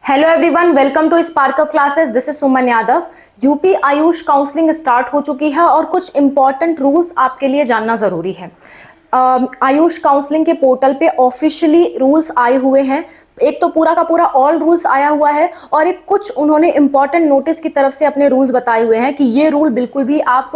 Hello everyone, welcome to spark up classes. This is Suman Yadav. UP AYUSH counselling start हो चुकी है और कुछ इंपॉर्टेंट रूल्स आपके लिए जानना ज़रूरी है। आयुष काउंसलिंग के पोर्टल पे ऑफिशियली रूल्स आए हुए हैं। एक तो पूरा का पूरा ऑल रूल्स आया हुआ है और एक कुछ उन्होंने इंपॉर्टेंट नोटिस की तरफ से अपने रूल्स बताए हुए हैं कि ये रूल बिल्कुल भी आप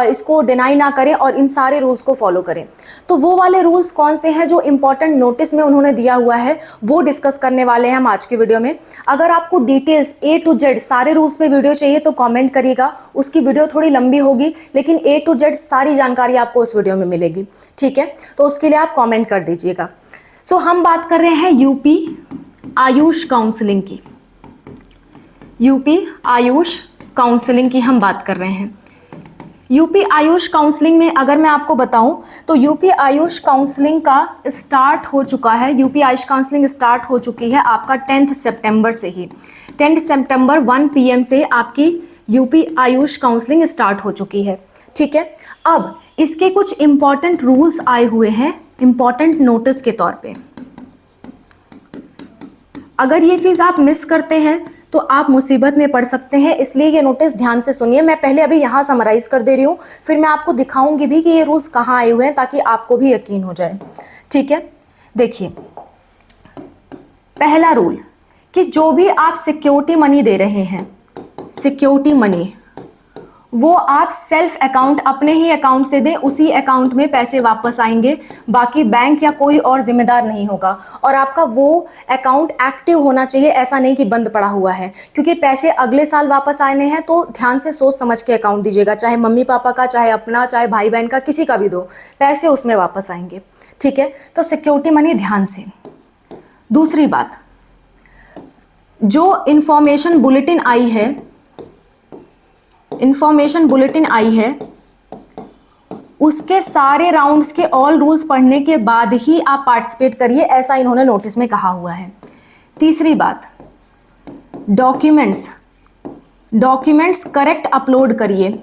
इसको डिनाई ना करें और इन सारे रूल्स को फॉलो करें। तो वो वाले रूल्स कौन से हैं जो इंपॉर्टेंट नोटिस में उन्होंने दिया हुआ है, वो डिस्कस करने वाले हैं हम आज की वीडियो में। अगर आपको डिटेल्स A to Z सारे रूल्स पे वीडियो चाहिए तो कॉमेंट करिएगा। उसकी वीडियो थोड़ी लंबी होगी लेकिन A to Z सारी जानकारी आपको उस वीडियो में मिलेगी, ठीक है? तो उसके लिए आप कॉमेंट कर दीजिएगा। सो हम बात कर रहे हैं यूपी आयुष काउंसलिंग की। यूपी आयुष काउंसलिंग की हम बात कर रहे हैं। यूपी आयुष काउंसलिंग में अगर मैं आपको बताऊं तो यूपी आयुष काउंसलिंग का स्टार्ट हो चुका है। यूपी आयुष काउंसलिंग स्टार्ट हो चुकी है आपका 10 सितंबर से ही। 10 सितंबर 1 PM से आपकी यूपी आयुष काउंसलिंग स्टार्ट हो चुकी है, ठीक है? अब इसके कुछ इंपॉर्टेंट रूल्स आए हुए हैं इंपॉर्टेंट नोटिस के तौर पे। अगर ये चीज़ आप मिस करते हैं तो आप मुसीबत में पड़ सकते हैं, इसलिए ये नोटिस ध्यान से सुनिए। मैं पहले अभी यहाँ समराइज कर दे रही हूँ, फिर मैं आपको दिखाऊंगी भी कि ये रूल्स कहाँ आए हुए हैं ताकि आपको भी यकीन हो जाए, ठीक है? देखिए, पहला रूल कि जो भी आप सिक्योरिटी मनी दे रहे हैं, सिक्योरिटी मनी, वो आप सेल्फ अकाउंट अपने ही अकाउंट से दें, उसी अकाउंट में पैसे वापस आएंगे। बाकी बैंक या कोई और जिम्मेदार नहीं होगा। और आपका वो अकाउंट एक्टिव होना चाहिए, ऐसा नहीं कि बंद पड़ा हुआ है, क्योंकि पैसे अगले साल वापस आने हैं। तो ध्यान से सोच समझ के अकाउंट दीजिएगा, चाहे मम्मी पापा का, चाहे अपना, चाहे भाई बहन का, किसी का भी दो, पैसे उसमें वापस आएंगे, ठीक है? तो सिक्योरिटी मनी ध्यान से। दूसरी बात, जो इंफॉर्मेशन बुलेटिन आई है, इंफॉर्मेशन बुलेटिन आई है, उसके सारे राउंड्स के ऑल रूल्स पढ़ने के बाद ही आप पार्टिसिपेट करिए, ऐसा इन्होंने नोटिस में कहा हुआ है। तीसरी बात, डॉक्यूमेंट्स करेक्ट अपलोड करिए।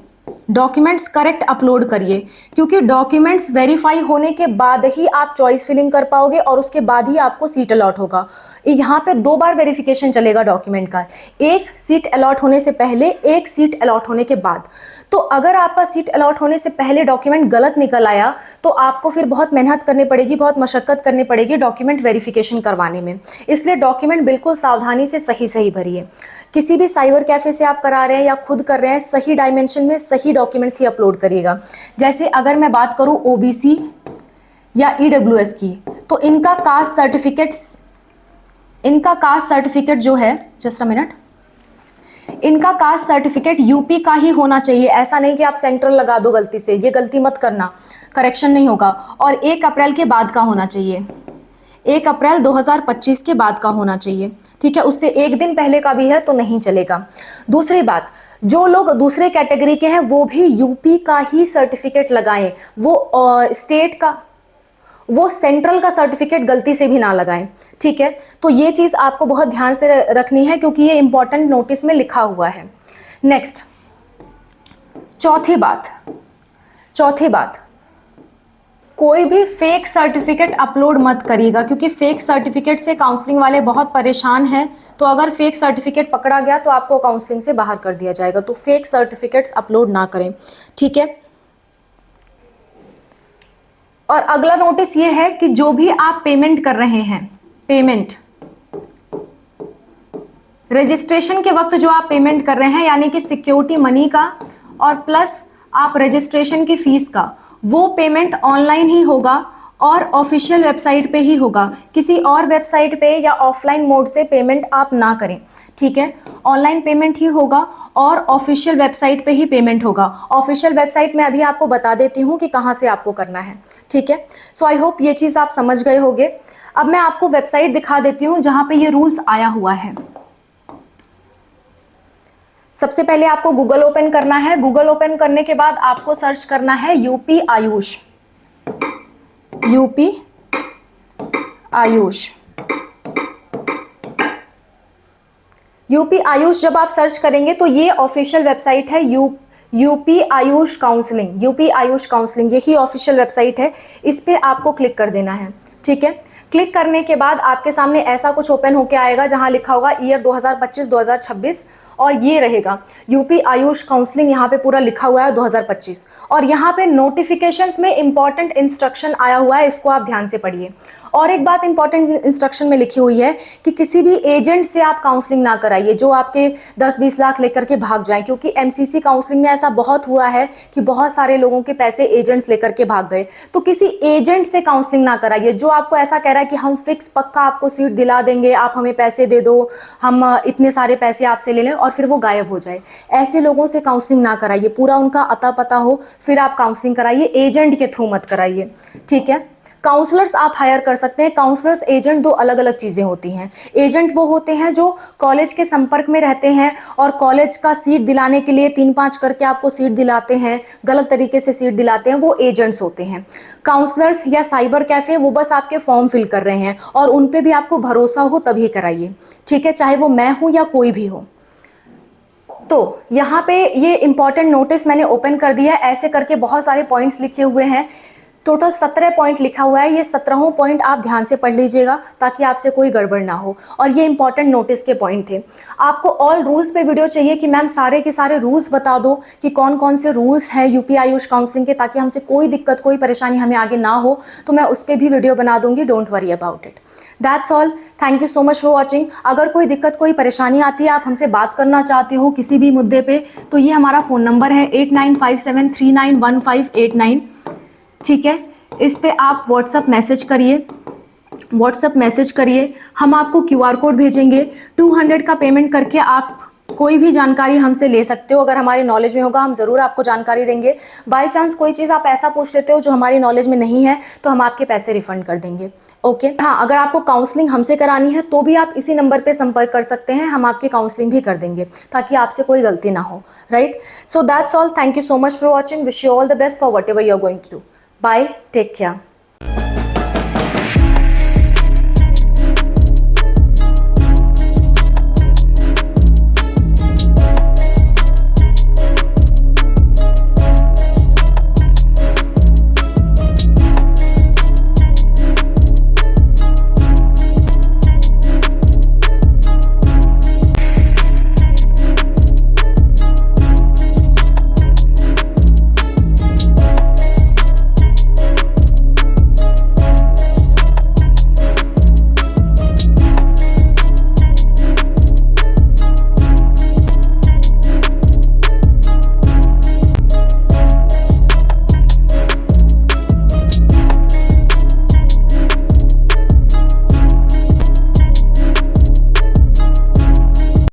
डॉक्यूमेंट्स करेक्ट अपलोड करिए, क्योंकि डॉक्यूमेंट्स वेरीफाई होने के बाद ही आप चॉइस फिलिंग कर पाओगे और उसके बाद ही आपको सीट अलॉट होगा। यहाँ पे 2 बार वेरिफिकेशन चलेगा डॉक्यूमेंट का, एक सीट अलॉट होने से पहले, एक सीट अलॉट होने के बाद। तो अगर आपका सीट अलॉट होने से पहले डॉक्यूमेंट गलत निकल आया तो आपको फिर बहुत मेहनत करनी पड़ेगी, बहुत मशक्कत करनी पड़ेगी डॉक्यूमेंट वेरिफिकेशन करवाने में। इसलिए डॉक्यूमेंट बिल्कुल सावधानी से सही भरिए। किसी भी साइबर कैफे से आप करा रहे हैं या खुद कर रहे हैं, सही डायमेंशन में सही डॉक्यूमेंट्स ही अपलोड करिएगा। जैसे अगर मैं बात करूं OBC या EWS की, तो इनका कास्ट सर्टिफिकेट जो है, जस्ट अ मिनट, इनका कास्ट सर्टिफिकेट यूपी का ही होना चाहिए। ऐसा नहीं कि आप सेंट्रल लगा दो गलती से, ये गलती मत करना, करेक्शन नहीं होगा। और 1 अप्रैल के बाद का होना चाहिए, 1 अप्रैल 2025 के बाद का होना चाहिए, ठीक है? उससे एक दिन पहले का भी है तो नहीं चलेगा। दूसरी बात, जो लोग दूसरे कैटेगरी के हैं वो भी यूपी का ही सर्टिफिकेट लगाएं। वो स्टेट का, वो सेंट्रल का सर्टिफिकेट गलती से भी ना लगाएं, ठीक है? तो ये चीज़ आपको बहुत ध्यान से रखनी है, क्योंकि ये इंपॉर्टेंट नोटिस में लिखा हुआ है। नेक्स्ट, चौथी बात, कोई भी फेक सर्टिफिकेट अपलोड मत करिएगा, क्योंकि फेक सर्टिफिकेट से काउंसलिंग वाले बहुत परेशान हैं। तो अगर फेक सर्टिफिकेट पकड़ा गया तो आपको काउंसलिंग से बाहर कर दिया जाएगा। तो फेक सर्टिफिकेट्स अपलोड ना करें, ठीक है? और अगला नोटिस ये है कि जो भी आप पेमेंट कर रहे हैं, पेमेंट रजिस्ट्रेशन के वक्त जो आप पेमेंट कर रहे हैं, यानी कि सिक्योरिटी मनी का और प्लस आप रजिस्ट्रेशन की फीस का, वो पेमेंट ऑनलाइन ही होगा और ऑफिशियल वेबसाइट पे ही होगा। किसी और वेबसाइट पे या ऑफलाइन मोड से पेमेंट आप ना करें, ठीक है? ऑनलाइन पेमेंट ही होगा और ऑफिशियल वेबसाइट पे ही पेमेंट होगा। ऑफिशियल वेबसाइट में अभी आपको बता देती हूँ कि कहाँ से आपको करना है, ठीक है? सो आई होप ये चीज़ आप समझ गए होंगे। अब मैं आपको वेबसाइट दिखा देती हूँ जहाँ पे ये रूल्स आया हुआ है। सबसे पहले आपको गूगल ओपन करना है। गूगल ओपन करने के बाद आपको सर्च करना है UP Ayush. UP Ayush, UP Ayush जब आप सर्च करेंगे तो ये ऑफिशियल वेबसाइट है UP AYUSH counselling. UP AYUSH counselling यही ऑफिशियल वेबसाइट है, इस पे आपको क्लिक कर देना है, ठीक है? क्लिक करने के बाद आपके सामने ऐसा कुछ ओपन होके आएगा जहां लिखा होगा ईयर 2025-2026 और ये रहेगा यूपी आयुष काउंसलिंग, यहाँ पे पूरा लिखा हुआ है 2025 और यहाँ पे नोटिफिकेशंस में इंपॉर्टेंट इंस्ट्रक्शन आया हुआ है, इसको आप ध्यान से पढ़िए। और एक बात इंपॉर्टेंट इंस्ट्रक्शन में लिखी हुई है कि किसी भी एजेंट से आप काउंसलिंग ना कराइए जो आपके 10-20 लाख लेकर के भाग जाए, क्योंकि एमसीसी काउंसलिंग में ऐसा बहुत हुआ है कि बहुत सारे लोगों के पैसे एजेंट्स लेकर के भाग गए। तो किसी एजेंट से काउंसलिंग ना कराइए जो आपको ऐसा कह रहा है कि हम फिक्स पक्का आपको सीट दिला देंगे, आप हमें पैसे दे दो, हम इतने सारे पैसे आपसे ले लें और फिर वो गायब हो जाए। ऐसे लोगों से काउंसलिंग ना कराइए, पूरा उनका अता पता हो फिर आप काउंसलिंग कराइए, एजेंट के थ्रू मत कराइए, ठीक है। काउंसलर्स आप हायर कर सकते हैं। काउंसलर्स एजेंट दो अलग अलग चीज़ें होती हैं। एजेंट वो होते हैं जो कॉलेज के संपर्क में रहते हैं और कॉलेज का सीट दिलाने के लिए 3-5 करके आपको सीट दिलाते हैं, गलत तरीके से सीट दिलाते हैं, वो एजेंट्स होते हैं। काउंसलर्स या साइबर कैफ़े वो बस आपके फॉर्म फिल कर रहे हैं और उन पे भी आपको भरोसा हो तभी कराइए, ठीक है, चाहे वो मैं हूँ या कोई भी हो। तो यहाँ पे ये इंपॉर्टेंट नोटिस मैंने ओपन कर दिया है, ऐसे करके बहुत सारे पॉइंट्स लिखे हुए हैं। टोटल 17 पॉइंट लिखा हुआ है, ये 17 पॉइंट आप ध्यान से पढ़ लीजिएगा ताकि आपसे कोई गड़बड़ ना हो। और ये इंपॉर्टेंट नोटिस के पॉइंट थे। आपको ऑल रूल्स पे वीडियो चाहिए कि मैम सारे के सारे रूल्स बता दो कि कौन कौन से रूल्स हैं यूपी आयुष काउंसलिंग के, ताकि हमसे कोई दिक्कत कोई परेशानी हमें आगे ना हो, तो मैं उस पर भी वीडियो बना दूंगी, don't worry about it. That's all, thank you so much for watching. अगर कोई दिक्कत कोई परेशानी आती है, आप हमसे बात करना चाहते हो किसी भी मुद्दे पे, तो ये हमारा फ़ोन नंबर है 8957391589, ठीक है। इस पे आप व्हाट्सअप मैसेज करिए, हम आपको QR कोड भेजेंगे। 200 का पेमेंट करके आप कोई भी जानकारी हमसे ले सकते हो, अगर हमारी नॉलेज में होगा हम ज़रूर आपको जानकारी देंगे। बाय चांस कोई चीज़ आप ऐसा पूछ लेते हो जो हमारी नॉलेज में नहीं है तो हम आपके पैसे रिफंड कर देंगे, ओके। हाँ, अगर आपको काउंसलिंग हमसे करानी है तो भी आप इसी नंबर पे संपर्क कर सकते हैं, हम आपकी काउंसलिंग भी कर देंगे ताकि आपसे कोई गलती ना हो, right. So that's all, thank you so much for watching, wish you all the best for whatever you are going to do. Bye, take care.